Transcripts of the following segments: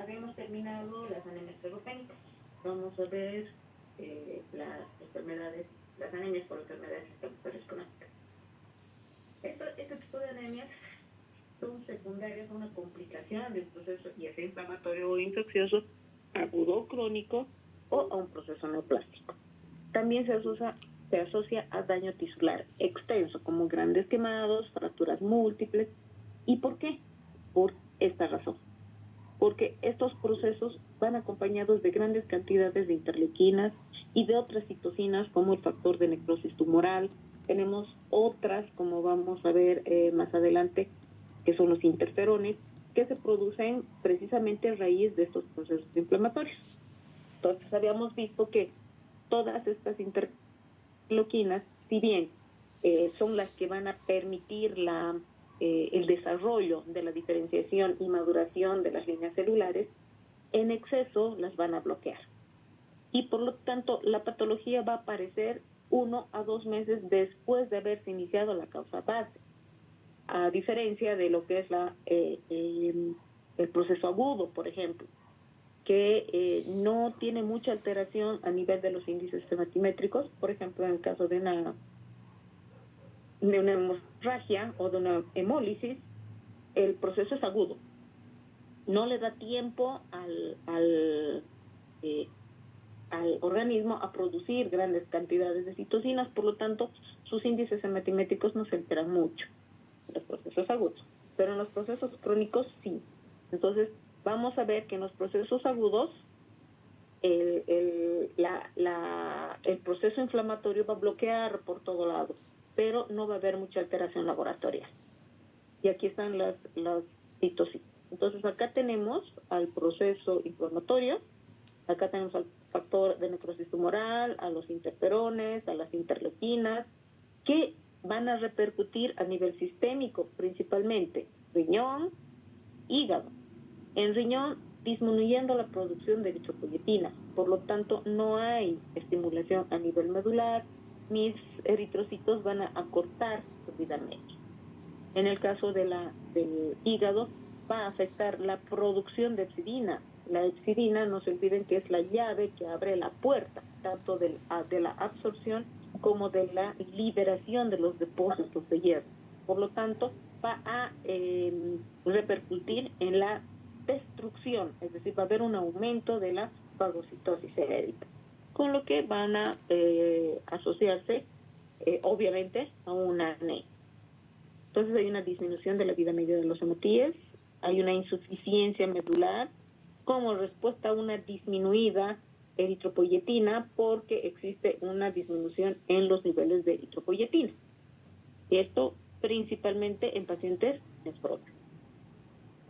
habíamos terminado las anemias ferropénicas. Vamos a ver las enfermedades, las anemias por enfermedades inflamatorias crónicas. Este tipo de anemias son secundarias a una complicación del proceso ya sea inflamatorio o infeccioso, agudo o crónico, o a un proceso neoplástico. También se asocia a daño tisular extenso, como grandes quemados, fracturas múltiples. ¿Y por qué? Por esta razón. Porque estos procesos van acompañados de grandes cantidades de interleuquinas y de otras citocinas, como el factor de necrosis tumoral. Tenemos otras, como vamos a ver más adelante, que son los interferones, que se producen precisamente a raíz de estos procesos inflamatorios. Entonces, habíamos visto que todas estas interleuquinas, si bien son las que van a permitir el desarrollo de la diferenciación y maduración de las líneas celulares, en exceso las van a bloquear. Y por lo tanto, la patología va a aparecer 1 a 2 meses después de haberse iniciado la causa base, a diferencia de lo que es el proceso agudo, por ejemplo, que no tiene mucha alteración a nivel de los índices hematimétricos. Por ejemplo, en el caso de una hemorragia o de una hemólisis, el proceso es agudo. No le da tiempo al organismo a producir grandes cantidades de citocinas, por lo tanto, sus índices hematimétricos no se alteran mucho en los procesos agudos, pero en los procesos crónicos sí. Entonces, vamos a ver que en los procesos agudos el proceso inflamatorio va a bloquear por todo lado, pero no va a haber mucha alteración laboratorial. Y aquí están las citocinas. Entonces, acá tenemos al proceso inflamatorio, acá tenemos al factor de necrosis tumoral, a los interferones, a las interleuquinas, que van a repercutir a nivel sistémico, principalmente riñón, hígado. En riñón, disminuyendo la producción de eritropoyetina, por lo tanto no hay estimulación a nivel medular, mis eritrocitos van a acortar su vida media. En el caso del hígado, va a afectar la producción de hepcidina. La hepcidina, no se olviden que es la llave que abre la puerta, tanto de la absorción como de la liberación de los depósitos de hierro. Por lo tanto, va a repercutir en la destrucción, es decir, va a haber un aumento de la fagocitosis herédica, con lo que van a asociarse, obviamente, a una anemia. Entonces hay una disminución de la vida media de los hematíes, hay una insuficiencia medular como respuesta a una disminuida eritropoyetina, porque existe una disminución en los niveles de eritropoyetina. Esto principalmente en pacientes nefróticos.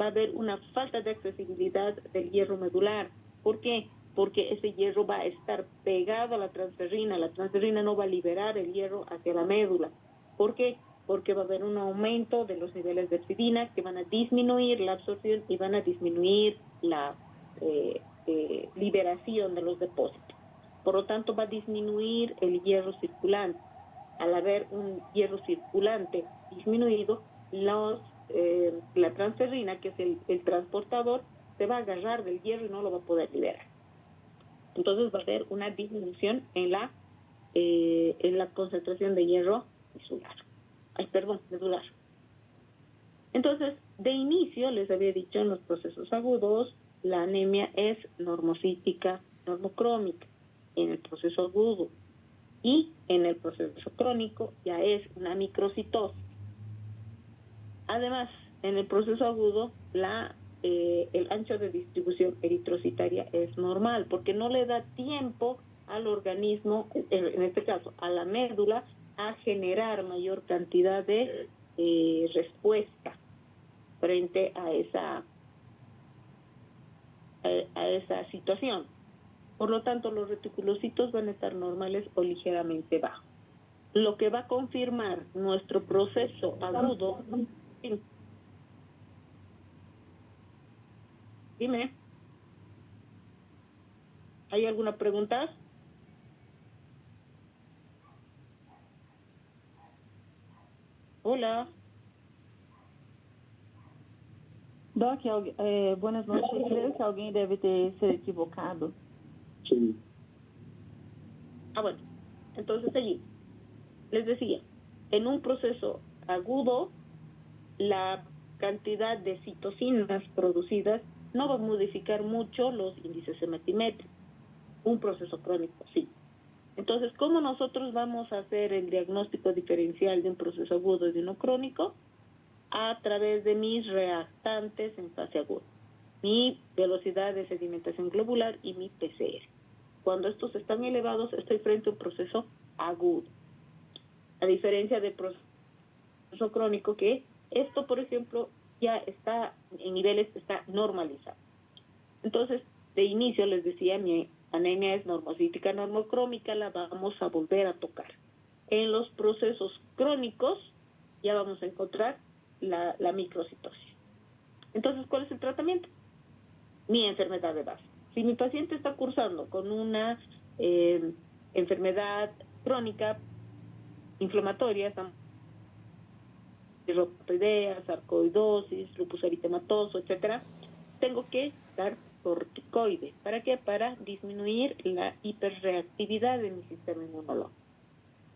Va a haber una falta de accesibilidad del hierro medular. ¿Por qué? Porque ese hierro va a estar pegado a la transferrina no va a liberar el hierro hacia la médula. ¿Por qué? Porque va a haber un aumento de los niveles de hepcidina que van a disminuir la absorción y van a disminuir la liberación de los depósitos. Por lo tanto, va a disminuir el hierro circulante. Al haber un hierro circulante disminuido, la transferrina, que es el transportador, se va a agarrar del hierro y no lo va a poder liberar. Entonces va a haber una disminución en la concentración de hierro medular. Entonces, de inicio, les había dicho, en los procesos agudos, la anemia es normocítica, normocrómica en el proceso agudo, y en el proceso crónico ya es una microcitosis. Además, en el proceso agudo, el ancho de distribución eritrocitaria es normal, porque no le da tiempo al organismo, en este caso a la médula, a generar mayor cantidad de respuesta frente a esa situación. Por lo tanto, los reticulocitos van a estar normales o ligeramente bajos. Lo que va a confirmar nuestro proceso agudo. Dime. ¿Hay alguna pregunta? Hola. Doc, buenas noches. Creo que alguien debe de ser equivocado. Sí. Bueno, entonces allí les decía, en un proceso agudo, la cantidad de citocinas producidas no va a modificar mucho los índices hematimétricos. Un proceso crónico, sí. Entonces, ¿cómo nosotros vamos a hacer el diagnóstico diferencial de un proceso agudo y de uno crónico? A través de mis reactantes en fase aguda, mi velocidad de sedimentación globular y mi PCR. Cuando estos están elevados, estoy frente a un proceso agudo. A diferencia del proceso crónico, que esto, por ejemplo, ya está en niveles, está normalizado. Entonces, de inicio les decía, mi anemia es normocítica normocrómica, la vamos a volver a tocar. En los procesos crónicos ya vamos a encontrar la microcitosis. Entonces, ¿cuál es el tratamiento? Mi enfermedad de base. Si mi paciente está cursando con una enfermedad crónica inflamatoria, reumatoidea, sarcoidosis, lupus eritematoso, etcétera, tengo que dar corticoide. ¿Para qué? Para disminuir la hiperreactividad de mi sistema inmunológico.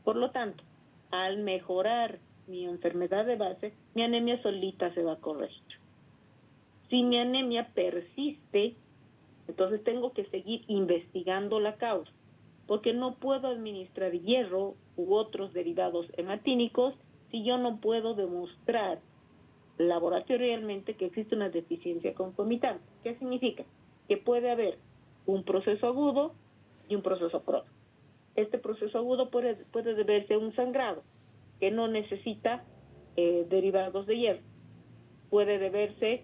Por lo tanto, al mejorar mi enfermedad de base, mi anemia solita se va a corregir. Si mi anemia persiste, entonces tengo que seguir investigando la causa, porque no puedo administrar hierro u otros derivados hematínicos si yo no puedo demostrar laboratorialmente que existe una deficiencia concomitante. ¿Qué significa? Que puede haber un proceso agudo y un proceso crónico. Este proceso agudo puede deberse a un sangrado que no necesita derivados de hierro. Puede deberse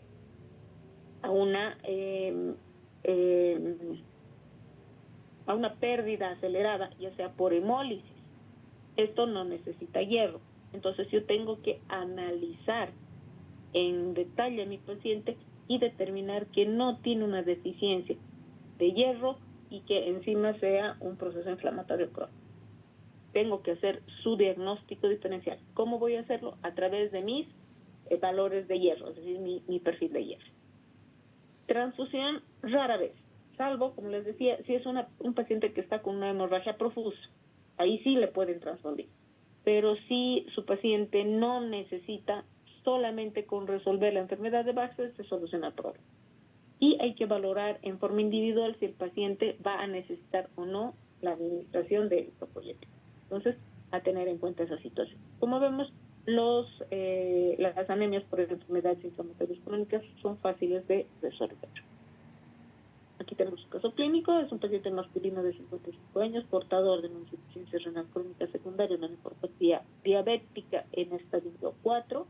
a una pérdida acelerada, ya sea por hemólisis. Esto no necesita hierro. Entonces yo tengo que analizar en detalle a mi paciente y determinar que no tiene una deficiencia de hierro y que encima sea un proceso inflamatorio crónico. Tengo que hacer su diagnóstico diferencial. ¿Cómo voy a hacerlo? A través de mis valores de hierro, es decir, mi perfil de hierro. Transfusión rara vez, salvo, como les decía, si es un paciente que está con una hemorragia profusa, ahí sí le pueden transfundir. Pero si su paciente no necesita, solamente con resolver la enfermedad de base se soluciona el problema. Y hay que valorar en forma individual si el paciente va a necesitar o no la administración de eritropoyetina. Entonces, a tener en cuenta esa situación. Como vemos, las anemias por enfermedades inflamatorias crónicas son fáciles de resolver. Aquí tenemos un caso clínico, es un paciente masculino de 55 años, portador de una insuficiencia renal crónica secundaria, una nefropatía diabética en estadio 4,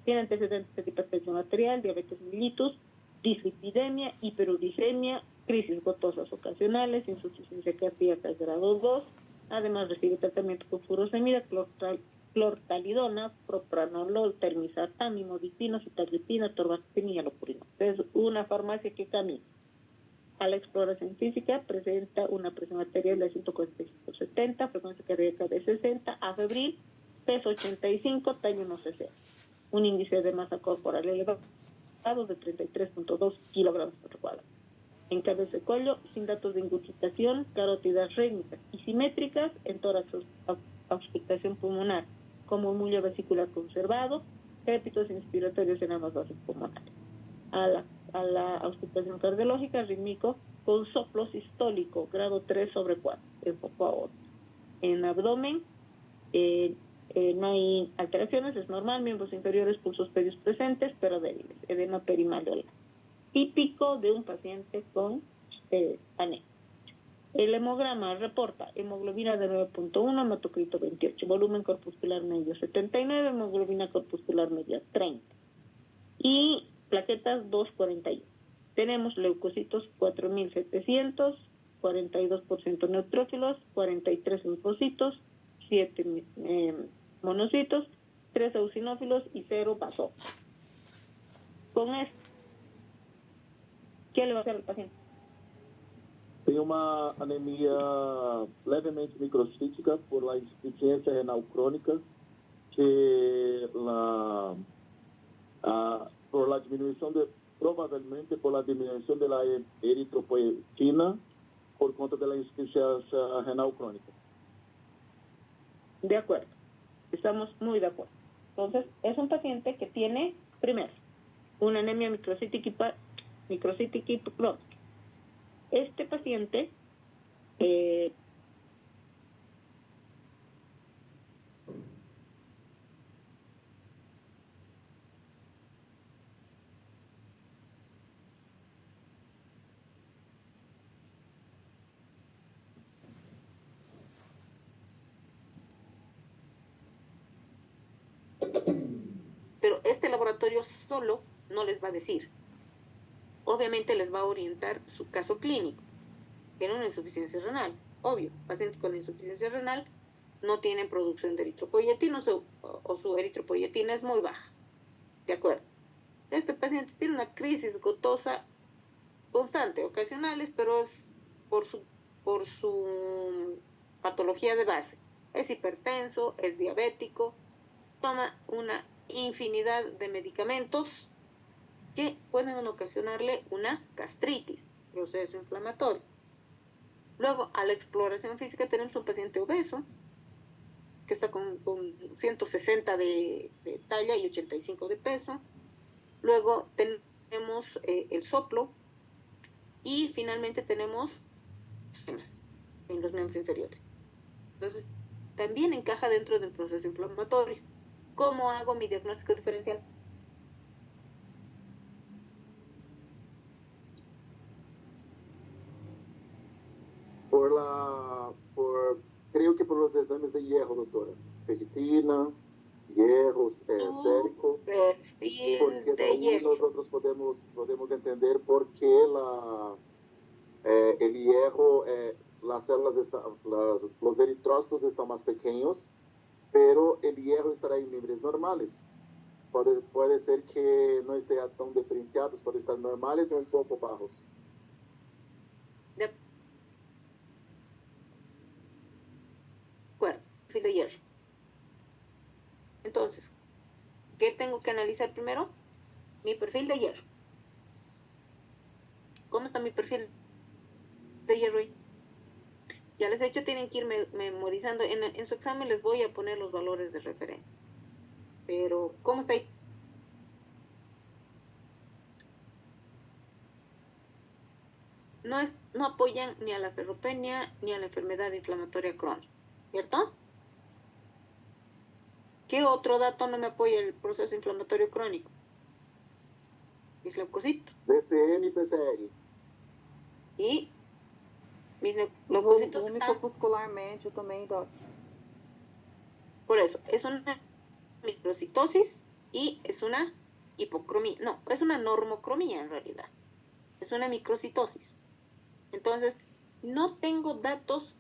tiene antecedentes de hipertensión arterial, diabetes mellitus, dislipidemia, hiperuricemia, crisis gotosas ocasionales, insuficiencia cardíaca grado 2, además recibe tratamiento con furosemida, clortalidona, propranolol, telmisartán, imodipina, sitaglipina, torvastatina y alopurina. Es una farmacia que camina. A la exploración física presenta una presión arterial de 145/70, frecuencia cardíaca de 60, afebril, peso 85, tallo no cc. Un índice de masa corporal elevado de 33.2 kilogramos por cuadrado. En cabeza de cuello, sin datos de ingurgitación, carótidas rítmicas y simétricas, en tórax auscultación pulmonar, como mullo vesicular conservado, crépitos inspiratorios en ambas bases pulmonares. A la auscultación cardiológica, rítmico, con soplo sistólico, grado 3/4, en poco a otro. En abdomen, no hay alteraciones, es normal, miembros inferiores, pulsos pedios presentes, pero débiles, edema perimalleolar. Típico de un paciente con anemia. El hemograma reporta hemoglobina de 9.1, hematocrito 28, volumen corpuscular medio 79, hemoglobina corpuscular media 30 y plaquetas 241. Tenemos leucocitos 4.700, 42% neutrófilos, 43 linfocitos, 7 monocitos, 3 eosinófilos y 0 basófilos. Con esto, ¿qué le va a hacer al paciente? Tem uma anemia levemente microcítica por la insuficiência renal crônica, que por la disminuição probablemente por la disminución de la eritropoyetina por cuenta de la insuficiencia renal crónica. De acuerdo. Estamos muy de acuerdo. Entonces, es un paciente que tiene, primero, una anemia microcítica hipoclórica. Este paciente pero este laboratorio solo no les va a decir. Obviamente les va a orientar su caso clínico. Tiene una insuficiencia renal, obvio. Pacientes con insuficiencia renal no tienen producción de eritropoyetina o su eritropoyetina es muy baja. ¿De acuerdo? Este paciente tiene una crisis gotosa constante, ocasionales, pero es por su patología de base. Es hipertenso, es diabético, toma una infinidad de medicamentos que pueden ocasionarle una gastritis, proceso inflamatorio. Luego, a la exploración física tenemos un paciente obeso, que está con 160 de talla y 85 de peso. Luego tenemos el soplo y finalmente tenemos en los miembros inferiores. Entonces, también encaja dentro del proceso inflamatorio. ¿Cómo hago mi diagnóstico diferencial? Creo que por los exames de hierro, doctora. Ferritina, hierro, sérico. Perfil Porque de ahí hierro. nosotros podemos entender por qué el hierro, las células los eritrócitos están más pequeños, pero el hierro estará en niveles normales. Puede ser que no esté tan diferenciados, puede estar normales o un poco bajos. De acuerdo, perfil de hierro. Entonces, ¿qué tengo que analizar primero? Mi perfil de hierro. ¿Cómo está mi perfil de hierro ahí? Ya les he dicho, tienen que ir memorizando. En su examen les voy a poner los valores de referencia. Pero, ¿cómo está ahí? No apoyan ni a la ferropenia ni a la enfermedad inflamatoria crónica, ¿cierto? ¿Qué otro dato no me apoya el proceso inflamatorio crónico? Mis leucocitos. DCM y PCR. Y mis leucocitos Volume están... corpuscularmente, eu também, Doc. Por eso, es una microcitosis y es una hipocromía. No, es una normocromía en realidad. Es una microcitosis. Entonces, no tengo datos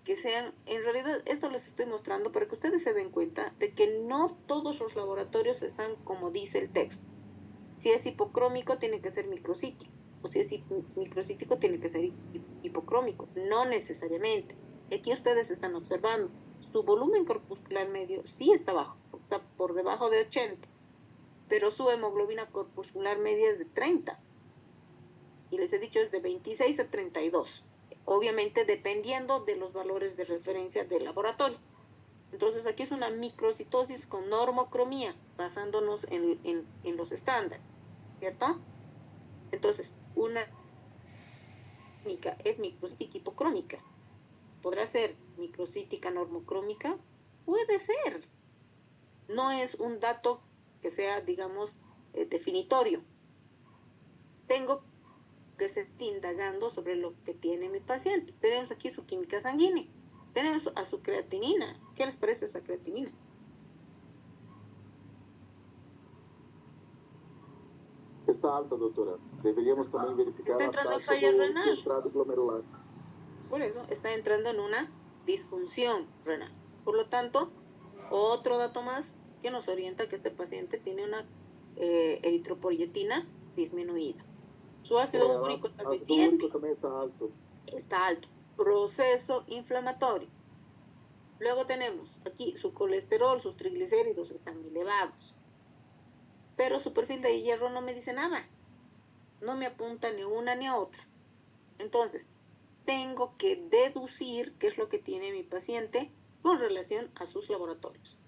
que sean, en realidad esto les estoy mostrando para que ustedes se den cuenta de que no todos los laboratorios están como dice el texto. Si es hipocrómico tiene que ser microcítico, o si es microcítico tiene que ser hipocrómico, no necesariamente. Aquí ustedes están observando, su volumen corpuscular medio sí está bajo, está por debajo de 80, pero su hemoglobina corpuscular media es de 30. Y les he dicho es de 26 a 32, obviamente dependiendo de los valores de referencia del laboratorio. Entonces aquí es una microcitosis con normocromía, basándonos en los estándares, ¿cierto? Entonces, una clínica es microcítica hipocrómica. ¿Podrá ser microcítica normocrómica? Puede ser. No es un dato que sea, digamos, definitorio. Tengo que seguir indagando sobre lo que tiene mi paciente. Tenemos aquí su química sanguínea. Tenemos a su creatinina. ¿Qué les parece esa creatinina? Está alta, doctora. Deberíamos también verificar Está la entrando en taxa falla de renal. entrada glomerular. Por eso está entrando en una disfunción renal. Por lo tanto, otro dato más que nos orienta que este paciente tiene una eritropoyetina disminuida. Su ácido úrico está de ácido úrico 7, también está alto. está alto. Proceso inflamatorio. Luego tenemos aquí su colesterol, sus triglicéridos están elevados. Pero su perfil de hierro no me dice nada. no me apunta ni una ni a otra. Entonces, tengo que deducir qué es lo que tiene mi paciente con relación a sus laboratorios.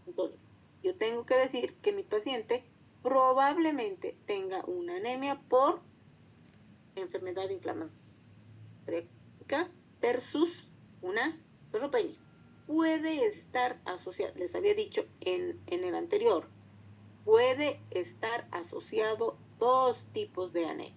Entonces, yo tengo que decir que mi paciente probablemente tenga una anemia por enfermedad inflamatoria versus una ferropenia. Puede estar asociado, les había dicho en el anterior, puede estar asociado dos tipos de anemia.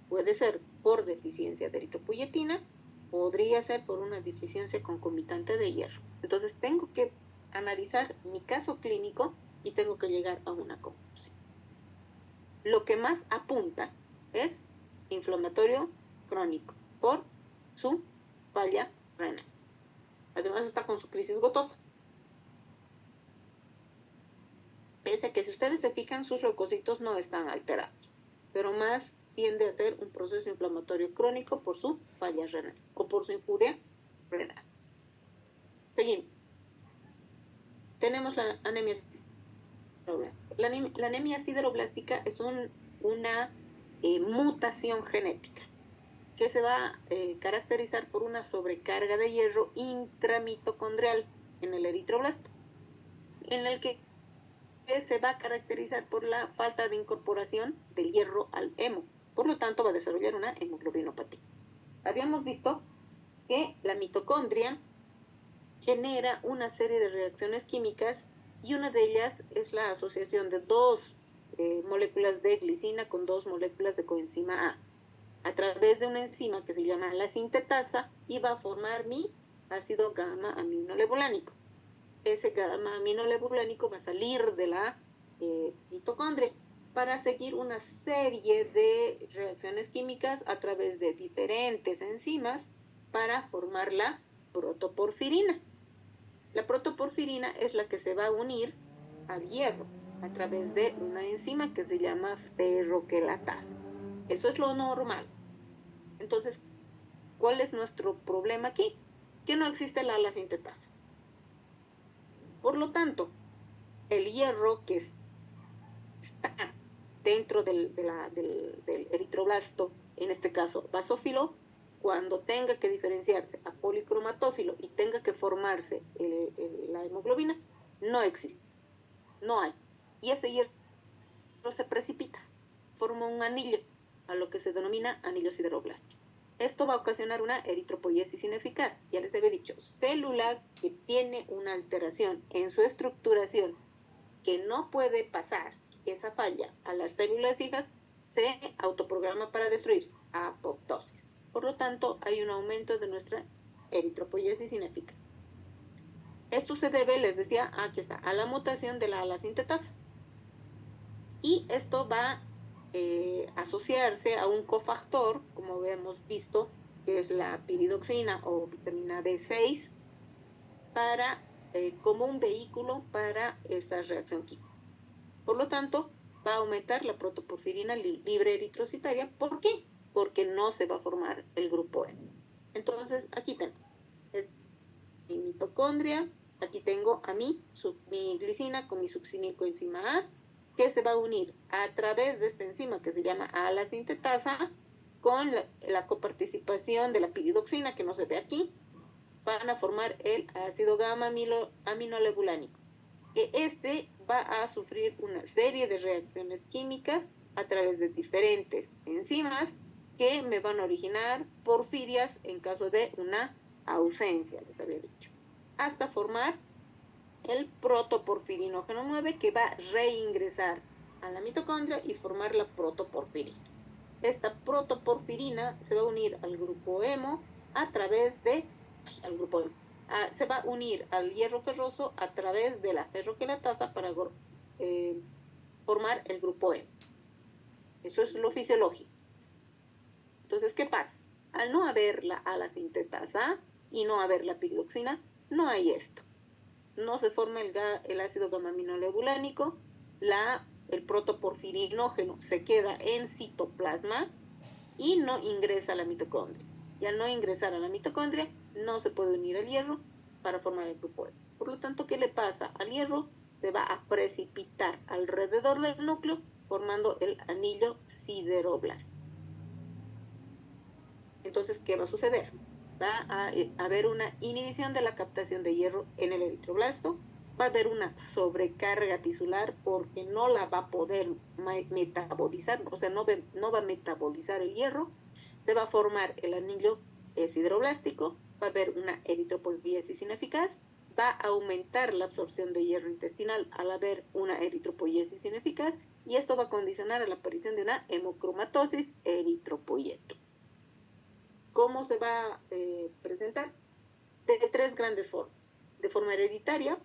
Puede ser por deficiencia de eritropoyetina, podría ser por una deficiencia concomitante de hierro. Entonces tengo que analizar mi caso clínico y tengo que llegar a una conclusión. Lo que más apunta es inflamatorio crónico por su falla renal. Además está con su crisis gotosa. Pese a que si ustedes se fijan, sus leucocitos no están alterados, pero más tiende a ser un proceso inflamatorio crónico por su falla renal o por su infuria renal. Seguimos. Tenemos la anemia sideroblástica. La anemia sideroblástica es una mutación genética que se va a caracterizar por una sobrecarga de hierro intramitocondrial en el eritroblasto, en el que se va a caracterizar por la falta de incorporación del hierro al hemo. Por lo tanto, va a desarrollar una hemoglobinopatía. Habíamos visto que la mitocondria genera una serie de reacciones químicas y una de ellas es la asociación de dos moléculas de glicina con dos moléculas de coenzima A través de una enzima que se llama la sintetasa y va a formar mi ácido gamma aminolevulánico. Ese gamma aminolevulánico va a salir de la mitocondria para seguir una serie de reacciones químicas a través de diferentes enzimas para formar la protoporfirina. La protoporfirina es la que se va a unir al hierro a través de una enzima que se llama ferroquelatasa. Eso es lo normal. Entonces, ¿cuál es nuestro problema aquí? Que no existe la ala-sintetasa. Por lo tanto, el hierro que está dentro del eritroblasto, en este caso basófilo, cuando tenga que diferenciarse a policromatófilo y tenga que formarse la hemoglobina, no existe, no hay. Y ese hierro se precipita, forma un anillo, a lo que se denomina anillo sideroblástico. Esto va a ocasionar una eritropoiesis ineficaz. Ya les había dicho, célula que tiene una alteración en su estructuración que no puede pasar esa falla a las células hijas, se autoprograma para destruirse, apoptosis. Por lo tanto, hay un aumento de nuestra eritropoiesis ineficaz. Esto se debe, les decía, aquí está, a la mutación de la ala-sintetasa. Y esto va a asociarse a un cofactor, como hemos visto, que es la piridoxina o vitamina B6, como un vehículo para esta reacción química. Por lo tanto, va a aumentar la protoporfirina libre eritrocitaria. ¿Por qué? Porque no se va a formar el grupo E. Entonces, aquí tengo mi mitocondria, aquí tengo a mi glicina con mi succinilcoenzima A, que se va a unir a través de esta enzima que se llama ala-sintetasa con la coparticipación de la piridoxina, que no se ve aquí, van a formar el ácido gamma aminolevulánico, que va a sufrir una serie de reacciones químicas a través de diferentes enzimas que me van a originar porfirias en caso de una ausencia, les había dicho, hasta formar el protoporfirinógeno 9, que va a reingresar a la mitocondria y formar la protoporfirina. Esta protoporfirina se va a unir al grupo hemo a través de, se va a unir al hierro ferroso a través de la ferroquelatasa para formar el grupo hemo. Eso es lo fisiológico. Entonces, ¿qué pasa? Al no haber la ala-sintetasa y no haber la piridoxina, no hay esto. No se forma el ácido gamma-aminolevulánico, el protoporfirinógeno se queda en citoplasma y no ingresa a la mitocondria. Y al no ingresar a la mitocondria, no se puede unir al hierro para formar el grupo E. Por lo tanto, ¿qué le pasa al hierro? Se va a precipitar alrededor del núcleo formando el anillo sideroblástico. Entonces, ¿qué va a suceder? Va a haber una inhibición de la captación de hierro en el eritroblasto, va a haber una sobrecarga tisular porque no la va a poder metabolizar, o sea, no va a metabolizar el hierro, se va a formar el anillo sideroblástico, va a haber una eritropoiesis ineficaz, va a aumentar la absorción de hierro intestinal al haber una eritropoiesis ineficaz, y esto va a condicionar a la aparición de una hemocromatosis eritropoyética. ¿Cómo se va a presentar? De tres grandes formas. De forma hereditaria,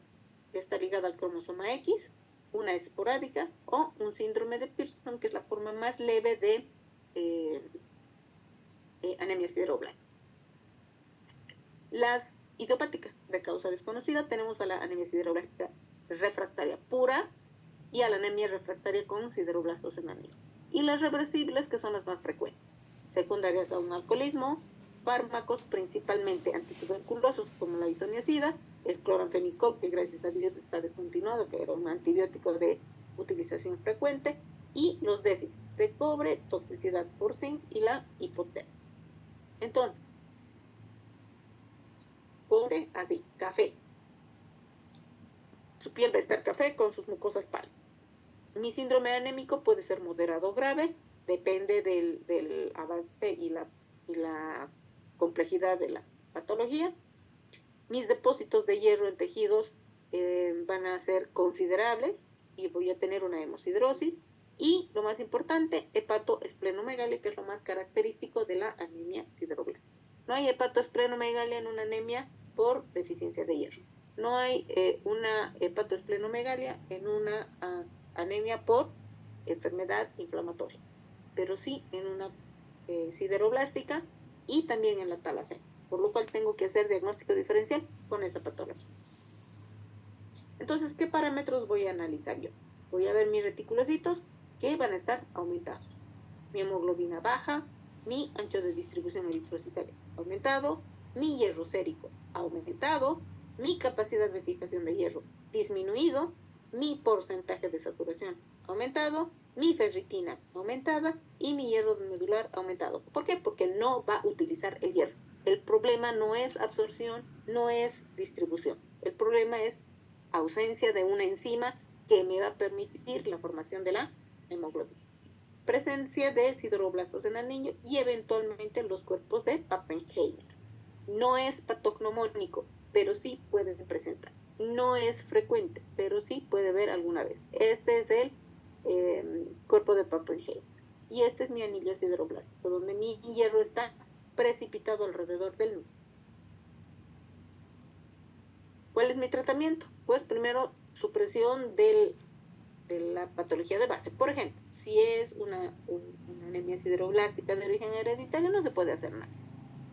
que está ligada al cromosoma X, una esporádica, o un síndrome de Pearson, que es la forma más leve de anemia sideroblástica. Las idiopáticas de causa desconocida, tenemos a la anemia sideroblástica refractaria pura y a la anemia refractaria con sideroblastos en anillo. Y las reversibles, que son las más frecuentes, secundarias a un alcoholismo, fármacos principalmente antituberculosos como la isoniazida, el cloranfenicol, que gracias a Dios está descontinuado, que era un antibiótico de utilización frecuente, y los déficits de cobre, toxicidad por zinc y la hipotermia. Entonces, ponte así, café. Su piel va a estar café con sus mucosas pálidas. Mi síndrome anémico puede ser moderado o grave, depende del avance y la complejidad de la patología. Mis depósitos de hierro en tejidos van a ser considerables y voy a tener una hemosiderosis. Y lo más importante, hepatoesplenomegalia, que es lo más característico de la anemia sideroblástica. No hay hepatoesplenomegalia en una anemia por deficiencia de hierro. No hay una hepatoesplenomegalia en una anemia por enfermedad inflamatoria, pero sí en una sideroblástica y también en la talasemia, por lo cual tengo que hacer diagnóstico diferencial con esa patología. Entonces, ¿qué parámetros voy a analizar yo? Voy a ver mis reticulocitos que van a estar aumentados, mi hemoglobina baja, mi ancho de distribución eritrocitaria aumentado, mi hierro sérico aumentado, mi capacidad de fijación de hierro disminuido, mi porcentaje de saturación aumentado, mi ferritina aumentada y mi hierro medular aumentado. ¿Por qué? Porque no va a utilizar el hierro. El problema no es absorción, no es distribución. El problema es ausencia de una enzima que me va a permitir la formación de la hemoglobina. Presencia de sideroblastos en el niño y eventualmente los cuerpos de Pappenheimer. No es patognomónico, pero sí puede presentar. No es frecuente, pero sí puede ver alguna vez. Este es el cuerpo de Pappenheimer. Y este es mi anillo sideroblástico, donde mi hierro está precipitado alrededor del núcleo. ¿Cuál es mi tratamiento? Pues primero, supresión de la patología de base. Por ejemplo, si es una anemia sideroblástica de origen hereditario, no se puede hacer nada.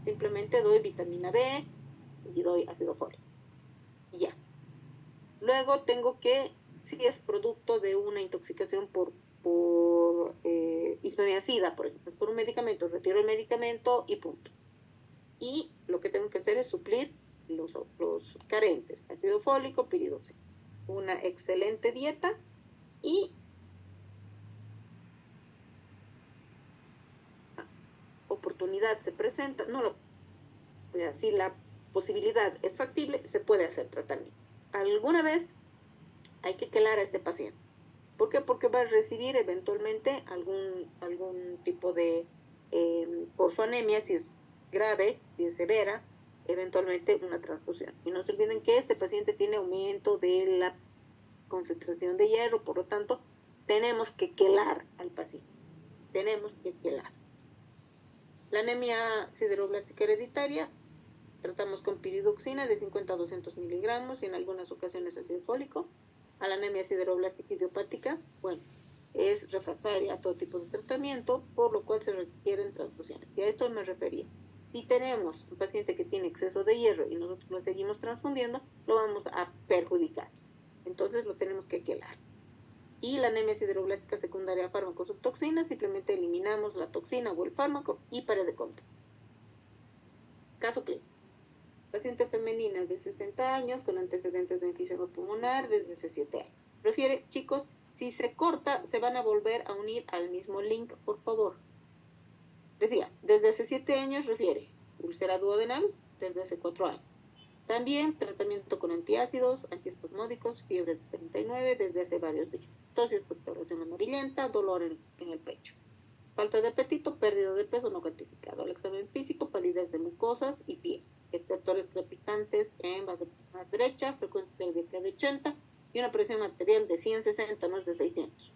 Simplemente doy vitamina B y doy ácido fólico. Y ya. Luego tengo que, si es producto de una intoxicación por isoniazida, por ejemplo, por un medicamento, retiro el medicamento y punto. Y lo que tengo que hacer es suplir los carentes, ácido fólico, piridoxina. Una excelente dieta y oportunidad se presenta, no lo, si la posibilidad es factible, se puede hacer tratamiento. Alguna vez hay que quelar a este paciente. ¿Por qué? Porque va a recibir eventualmente algún tipo de, por su anemia, si es grave, si es severa, eventualmente una transfusión. Y no se olviden que este paciente tiene aumento de la concentración de hierro, por lo tanto, tenemos que quelar al paciente. Tenemos que quelar. La anemia sideroblástica hereditaria, tratamos con piridoxina de 50 a 200 miligramos y en algunas ocasiones ácido fólico. A la anemia sideroblástica idiopática, bueno, es refractaria a todo tipo de tratamiento, por lo cual se requieren transfusiones. Y a esto me refería. Si tenemos un paciente que tiene exceso de hierro y nosotros lo seguimos transfundiendo, lo vamos a perjudicar. Entonces lo tenemos que quelar. Y la anemia sideroblástica secundaria a fármacos o toxinas, simplemente eliminamos la toxina o el fármaco y pared de contra. Caso clínico. Paciente femenina de 60 años con antecedentes de enfisema pulmonar desde hace 7 años. Refiere, chicos, Si se corta, se van a volver a unir al mismo link, por favor. Decía, desde hace 7 años refiere úlcera duodenal, desde hace 4 años. También tratamiento con antiácidos, antiespasmódicos, fiebre de 39 desde hace varios días. Tos y expectoración amarillenta, dolor en el pecho. Falta de apetito, pérdida de peso no cuantificado. Al examen físico, palidez de mucosas y piel. Estertores crepitantes en base derecha, frecuencia cardíaca de 80 y una presión arterial de 160, no es de 600.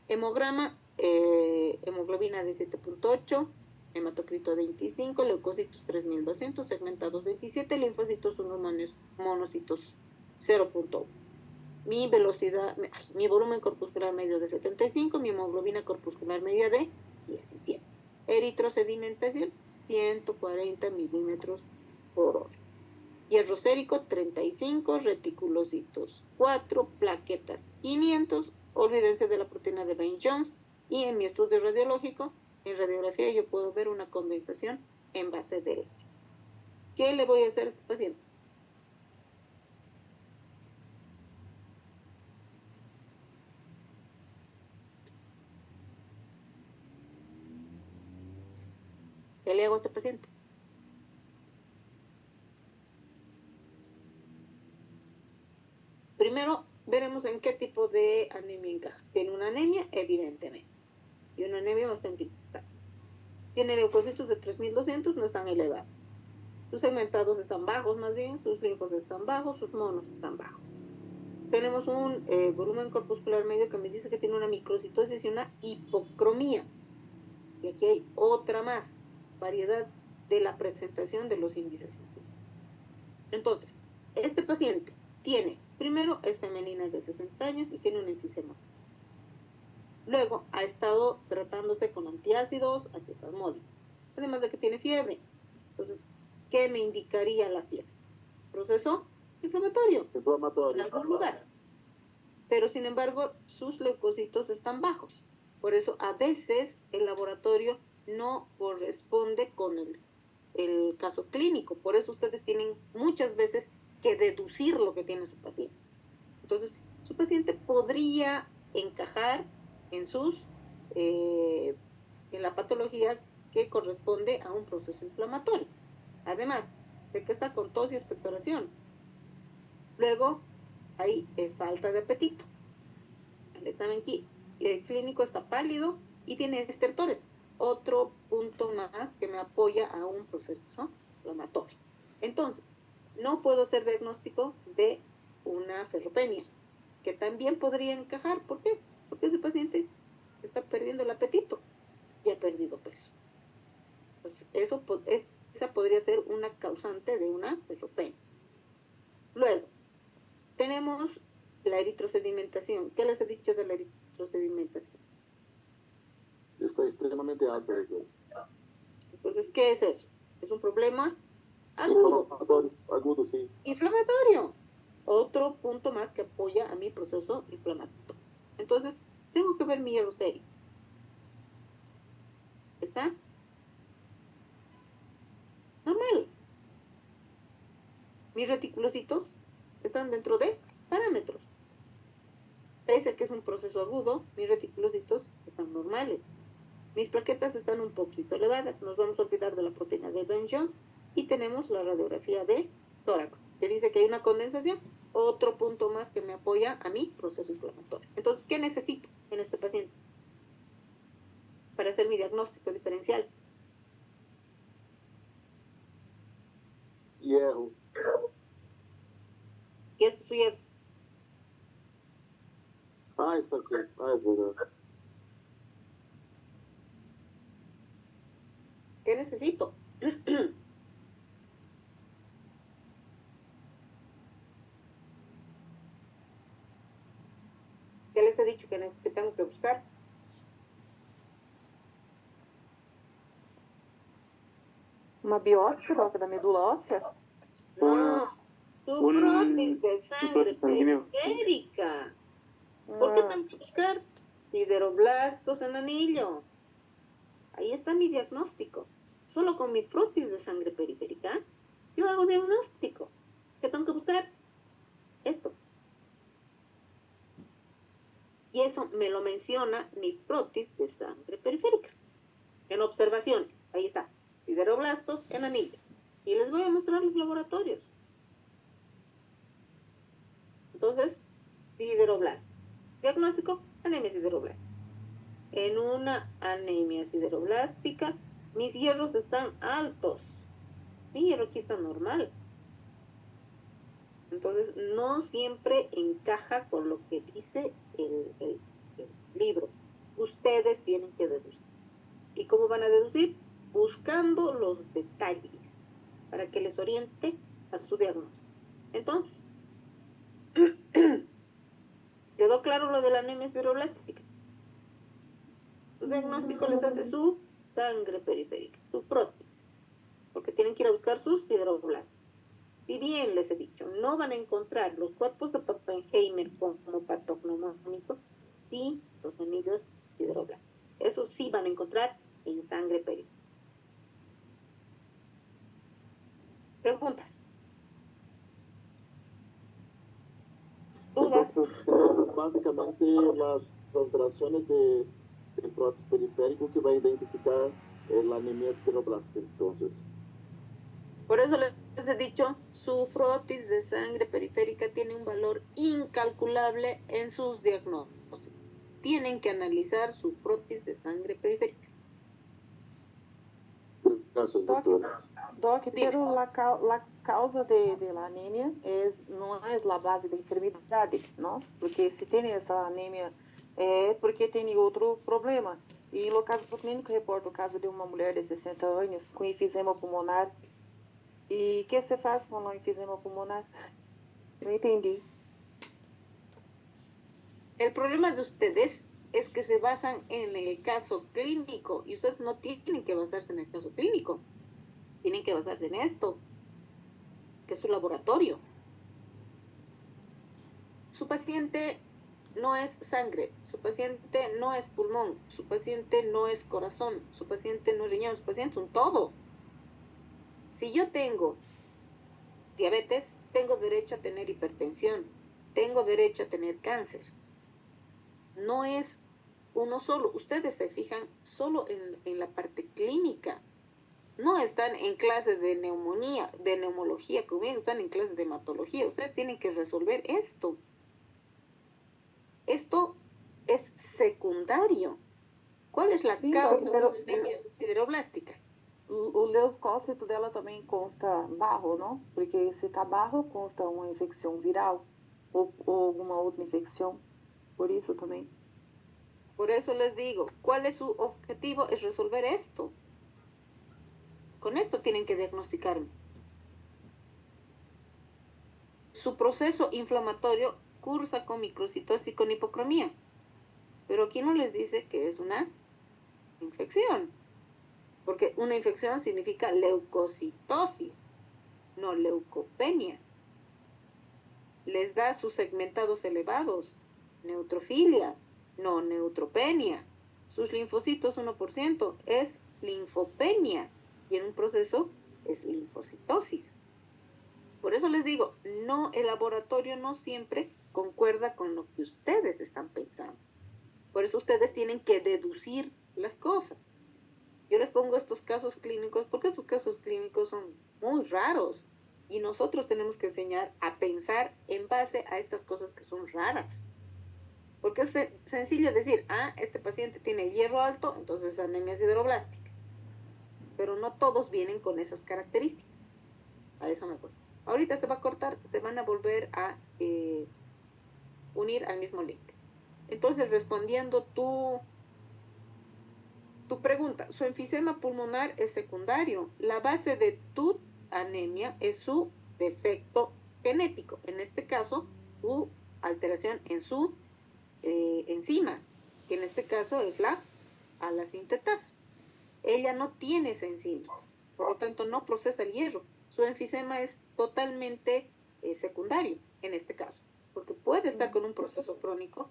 Hemograma, hemoglobina de 7.8, hematocrito 25, leucocitos 3200, segmentados 27, linfocitos 1, monocitos 0.1. Mi velocidad, mi volumen corpuscular medio de 75, mi hemoglobina corpuscular media de 17. Eritrosedimentación 140 milímetros por hora. Hierro sérico 35, reticulocitos 4, plaquetas 500. Olvídense de la proteína de Bain-Jones. Y en mi estudio radiológico, en radiografía, yo puedo ver una condensación en base derecha. ¿Qué le voy a hacer a este paciente? ¿Qué le hago a este paciente? Primero, veremos en qué tipo de anemia encaja. Tiene una anemia, evidentemente. Y una anemia bastante importante. Tiene leucocitos de 3200, no están elevados. Sus segmentados están bajos, más bien, sus linfos están bajos, sus monos están bajos. Tenemos un volumen corpuscular medio que me dice que tiene una microcitosis y una hipocromía. Y aquí hay otra más, variedad de la presentación de los índices. Entonces, este paciente tiene, primero, es femenina de 60 años y tiene un enfisema. Luego, ha estado tratándose con antiácidos, antiespasmódicos, además de que tiene fiebre. Entonces, ¿qué me indicaría la fiebre? Proceso inflamatorio en algún lugar. Pero, sin embargo, sus leucocitos están bajos. Por eso, a veces, el laboratorio no corresponde con el caso clínico. Por eso, ustedes tienen muchas veces que deducir lo que tiene su paciente. Entonces, su paciente podría encajar en en la patología que corresponde a un proceso inflamatorio. Además de que está con tos y expectoración. Luego, hay falta de apetito. El examen clínico está pálido y tiene estertores. Otro punto más que me apoya a un proceso inflamatorio. Entonces, no puedo hacer diagnóstico de una ferropenia, que también podría encajar. ¿Por qué? Porque ese paciente está perdiendo el apetito y ha perdido peso. Entonces, esa podría ser una causante de una ferropenia. Luego, tenemos la eritrosedimentación. ¿Qué les he dicho de la eritrosedimentación? Está extremadamente alto. Entonces, ¿qué es eso? Es un problema agudo. Agudo, sí. Inflamatorio. Otro punto más que apoya a mi proceso inflamatorio. Entonces, tengo que ver mi hierro sérico. ¿Está? Normal. Mis reticulocitos están dentro de parámetros. Pese a que es un proceso agudo, mis reticulocitos están normales. Mis plaquetas están un poquito elevadas. Nos vamos a olvidar de la proteína de Bain-Jones y tenemos la radiografía de tórax, que dice que hay una condensación. Otro punto más que me apoya a mi proceso inflamatorio. Entonces, ¿qué necesito en este paciente para hacer mi diagnóstico diferencial? Hierro. ¿Qué es su hierro? Ah, está aquí. Ah, es verdad. ¿Qué necesito? ¿Qué les he dicho que tengo que buscar? Uma biópsia da medula óssea? No, tu frotis de sangre periférica. ¿Por qué tengo que buscar sideroblastos en anillo? Ahí está mi diagnóstico. Solo con mi frotis de sangre periférica, yo hago diagnóstico. ¿Qué tengo que buscar? Esto. Y eso me lo menciona mi frotis de sangre periférica. En observaciones, ahí está, sideroblastos en anillo. Y les voy a mostrar los laboratorios. Entonces, sideroblasto. Diagnóstico, anemia sideroblástica. En una anemia sideroblástica, mis hierros están altos. Mi hierro aquí está normal. Entonces, no siempre encaja con lo que dice el libro. Ustedes tienen que deducir. ¿Y cómo van a deducir? Buscando los detalles para que les oriente a su diagnóstico. Entonces, ¿quedó claro lo de la anemia sideroblástica? Su diagnóstico les hace su sangre periférica, su prótesis, porque tienen que ir a buscar sus sideroblastos. Si bien les he dicho, no van a encontrar los cuerpos de Pappenheimer como patognomónicos y los anillos sideroblastos. Eso sí van a encontrar en sangre periférica. ¿Preguntas? ¿Dudas? Entonces, básicamente, las alteraciones de prótesis periférico que va a identificar la anemia sideroblástica, entonces. Por eso les he dicho, su frotis de sangre periférica tiene un valor incalculable en sus diagnósticos. Tienen que analizar su frotis de sangre periférica. Gracias, Doc, doctor. Doc, Dime. pero la causa de la anemia no es la base de enfermedad, ¿no? Porque si tiene esa anemia é porque tem outro problema. E no caso clínico, reporta o caso de uma mulher de 60 anos com enfisema pulmonar. E o que se faz com o enfisema pulmonar? Não entendi. El problema de ustedes es que se basan en el caso clínico y ustedes no tienen que basarse en el caso clínico. Tienen que basarse en esto, que es su laboratorio. Su paciente no es sangre, su paciente no es pulmón, su paciente no es corazón, su paciente no es riñón, su paciente es un todo. Si yo tengo diabetes, tengo derecho a tener hipertensión, tengo derecho a tener cáncer. No es uno solo. Ustedes se fijan solo en la parte clínica. No están en clase de neumonía, de neumología conmigo, están en clase de hematología. Ustedes tienen que resolver esto. Esto es secundario. ¿Cuál es la causa de la anemia sideroblástica? O leucócito dela também consta barro, não? Porque se tá barro, consta uma infecção viral ou alguma outra infecção. Por isso também. Por eso les digo, ¿cuál es su objetivo? Es resolver esto. Con esto tienen que diagnosticarme. Su proceso inflamatorio cursa con microcitosis y con hipocromía. Pero aquí no les dice que es una infección. Porque una infección significa leucocitosis, no leucopenia. Les da sus segmentados elevados, neutrofilia, no neutropenia. Sus linfocitos 1% es linfopenia y en un proceso es linfocitosis. Por eso les digo, no, el laboratorio no siempre concuerda con lo que ustedes están pensando. Por eso ustedes tienen que deducir las cosas. Yo les pongo estos casos clínicos porque estos casos clínicos son muy raros y nosotros tenemos que enseñar a pensar en base a estas cosas que son raras. Porque es sencillo decir, este paciente tiene el hierro alto, entonces es anemia sideroblástica. Pero no todos vienen con esas características. A eso me voy. Ahorita se va a cortar, se van a volver a unir al mismo link. Entonces, respondiendo tu pregunta, su enfisema pulmonar es secundario. La base de tu anemia es su defecto genético. En este caso, su alteración en su enzima, que en este caso es la alasintetasa. Ella no tiene esa enzima, por lo tanto no procesa el hierro. Su enfisema es totalmente secundario en este caso, porque puede estar con un proceso crónico,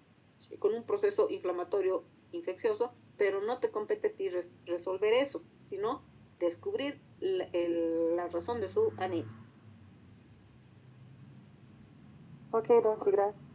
con un proceso inflamatorio infeccioso, pero no te compete a ti resolver eso, sino descubrir la razón de su anemia. Ok, Doc, gracias.